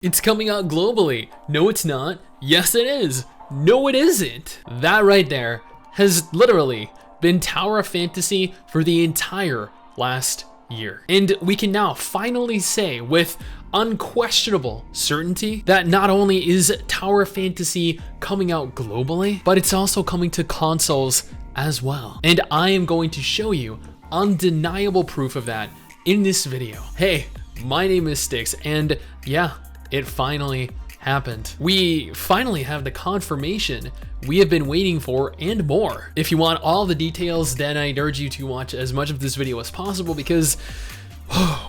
It's coming out globally. No, it's not. Yes, it is. No, it isn't. That right there has literally been Tower of Fantasy for the entire last year. And we can now finally say with unquestionable certainty that not only is Tower of Fantasy coming out globally, but it's also coming to consoles as well. And I am going to show you undeniable proof of that in this video. Hey, my name is STIX, and yeah, it finally happened. We finally have the confirmation we have been waiting for and more. If you want all the details, then I'd urge you to watch as much of this video as possible because,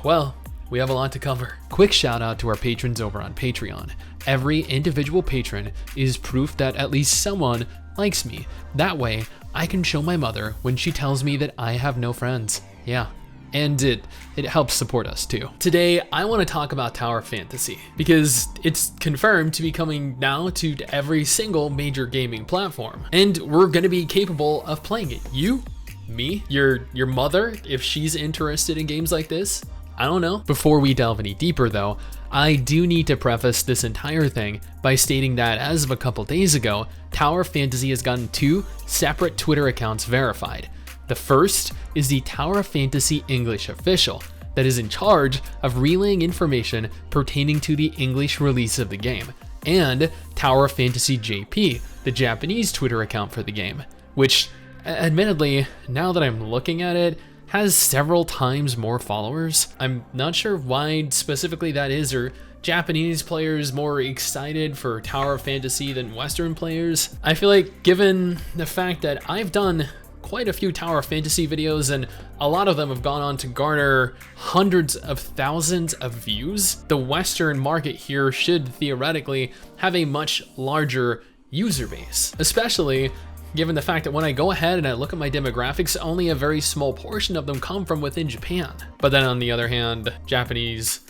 well, we have a lot to cover. Quick shout out to our patrons over on Patreon. Every individual patron is proof that at least someone likes me. That way, I can show my mother when she tells me that I have no friends. Yeah. And it helps support us too. Today, I want to talk about Tower of Fantasy because it's confirmed to be coming now to every single major gaming platform. And we're going to be capable of playing it. You, me, your mother, if she's interested in games like this, I don't know. Before we delve any deeper though, I do need to preface this entire thing by stating that as of a couple days ago, Tower of Fantasy has gotten 2 separate Twitter accounts verified. The first is the Tower of Fantasy English official that is in charge of relaying information pertaining to the English release of the game, and Tower of Fantasy JP, the Japanese Twitter account for the game, which admittedly, now that I'm looking at it, has several times more followers. I'm not sure why specifically that is, or Japanese players more excited for Tower of Fantasy than Western players. I feel like given the fact that I've done quite a few Tower of Fantasy videos and a lot of them have gone on to garner hundreds of thousands of views, the Western market here should theoretically have a much larger user base, especially given the fact that when I go ahead and I look at my demographics, only a very small portion of them come from within Japan. But then on the other hand, Japanese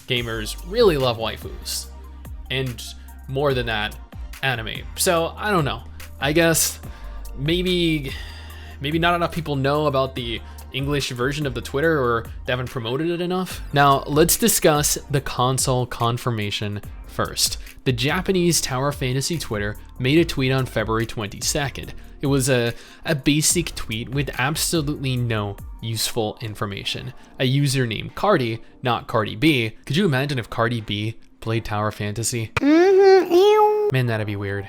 gamers really love waifus, and more than that, anime. So I don't know, I guess maybe not enough people know about the English version of the Twitter, or they haven't promoted it enough. Now let's discuss the console confirmation first. The Japanese Tower of Fantasy Twitter made a tweet on February 22nd. It was a basic tweet with absolutely no useful information. A user named Cardi, not Cardi B. Could you imagine if Cardi B played Tower of Fantasy? Man, that'd be weird.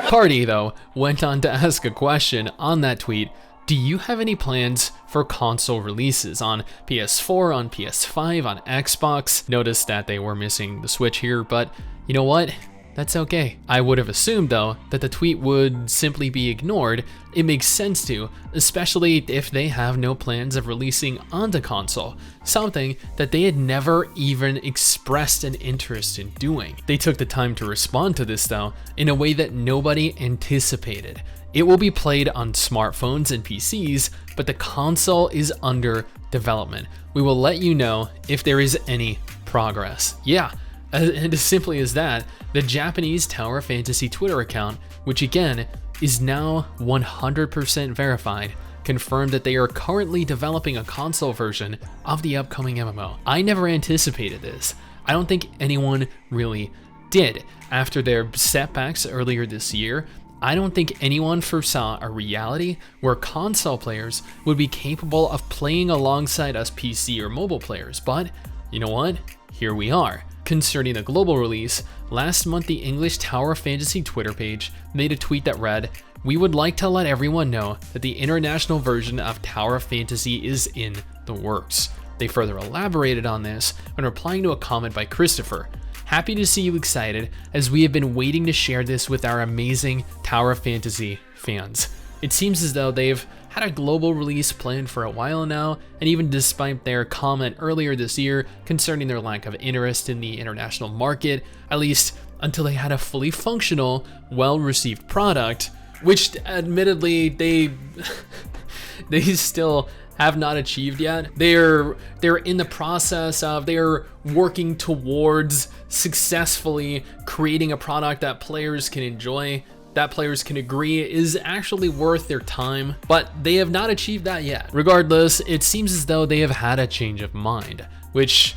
Cardi, though, went on to ask a question on that tweet. Do you have any plans for console releases on PS4, on PS5, on Xbox? Notice that they were missing the Switch here, but you know what? That's okay. I would have assumed, though, that the tweet would simply be ignored. It makes sense to, especially if they have no plans of releasing onto console, something that they had never even expressed an interest in doing. They took the time to respond to this, though, in a way that nobody anticipated. It will be played on smartphones and PCs, but the console is under development. We will let you know if there is any progress. Yeah. And as simply as that, the Japanese Tower of Fantasy Twitter account, which again is now 100% verified, confirmed that they are currently developing a console version of the upcoming MMO. I never anticipated this. I don't think anyone really did. After their setbacks earlier this year, I don't think anyone foresaw a reality where console players would be capable of playing alongside us PC or mobile players, but you know what? Here we are. Concerning the global release, last month the English Tower of Fantasy Twitter page made a tweet that read, "We would like to let everyone know that the international version of Tower of Fantasy is in the works." They further elaborated on this when replying to a comment by Christopher. "Happy to see you excited, as we have been waiting to share this with our amazing Tower of Fantasy fans." It seems as though they've had a global release planned for a while now, and even despite their comment earlier this year concerning their lack of interest in the international market, at least until they had a fully functional, well-received product, which admittedly they still have not achieved yet. They're in the process of, they're working towards successfully creating a product that players can enjoy, that players can agree is actually worth their time, but they have not achieved that yet. Regardless, it seems as though they have had a change of mind, which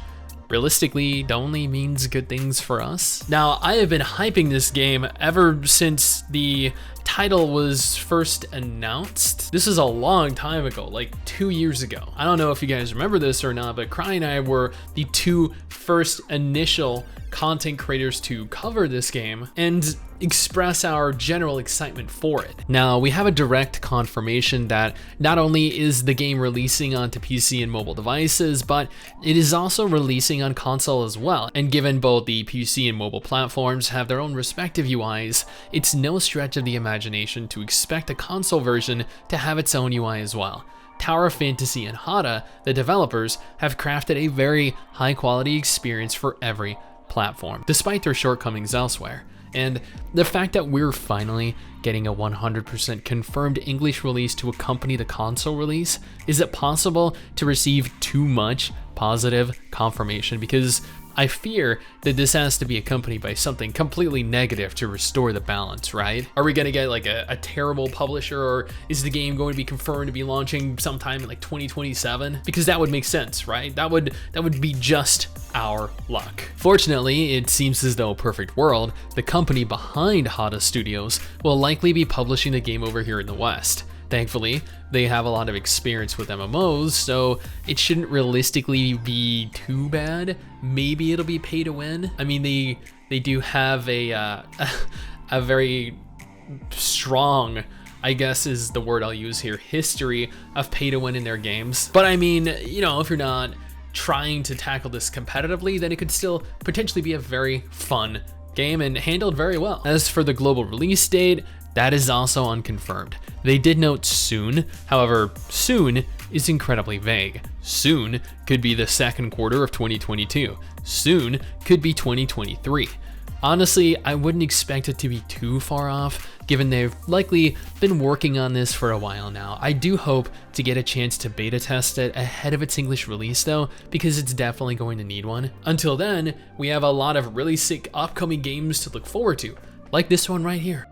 realistically only means good things for us. Now, I have been hyping this game ever since the title was first announced. This is a long time ago, like 2 years ago. I don't know if you guys remember this or not, but Cry and I were the two first initial content creators to cover this game and express our general excitement for it. Now, we have a direct confirmation that not only is the game releasing onto PC and mobile devices, but it is also releasing on console as well. And given both the PC and mobile platforms have their own respective UIs, it's no stretch of the imagination to expect a console version to have its own UI as well. Tower of Fantasy and Hada, the developers, have crafted a very high quality experience for every platform, despite their shortcomings elsewhere. And the fact that we're finally getting a 100% confirmed English release to accompany the console release, is it possible to receive too much positive confirmation? Because I fear that this has to be accompanied by something completely negative to restore the balance, right? Are we gonna get like a terrible publisher, or is the game going to be confirmed to be launching sometime in like 2027? Because that would make sense, right? That would be just our luck. Fortunately, it seems as though Perfect World, the company behind Hada Studios, will likely be publishing the game over here in the West. Thankfully, they have a lot of experience with MMOs, so it shouldn't realistically be too bad. Maybe it'll be pay to win. I mean, they do have a very strong, I guess is the word I'll use here, history of pay to win in their games. But I mean, you know, if you're not trying to tackle this competitively, then it could still potentially be a very fun game and handled very well. As for the global release date, that is also unconfirmed. They did note soon, however, soon is incredibly vague. Soon could be the second quarter of 2022. Soon could be 2023. Honestly, I wouldn't expect it to be too far off, given they've likely been working on this for a while now. I do hope to get a chance to beta test it ahead of its English release though, because it's definitely going to need one. Until then, we have a lot of really sick upcoming games to look forward to, like this one right here.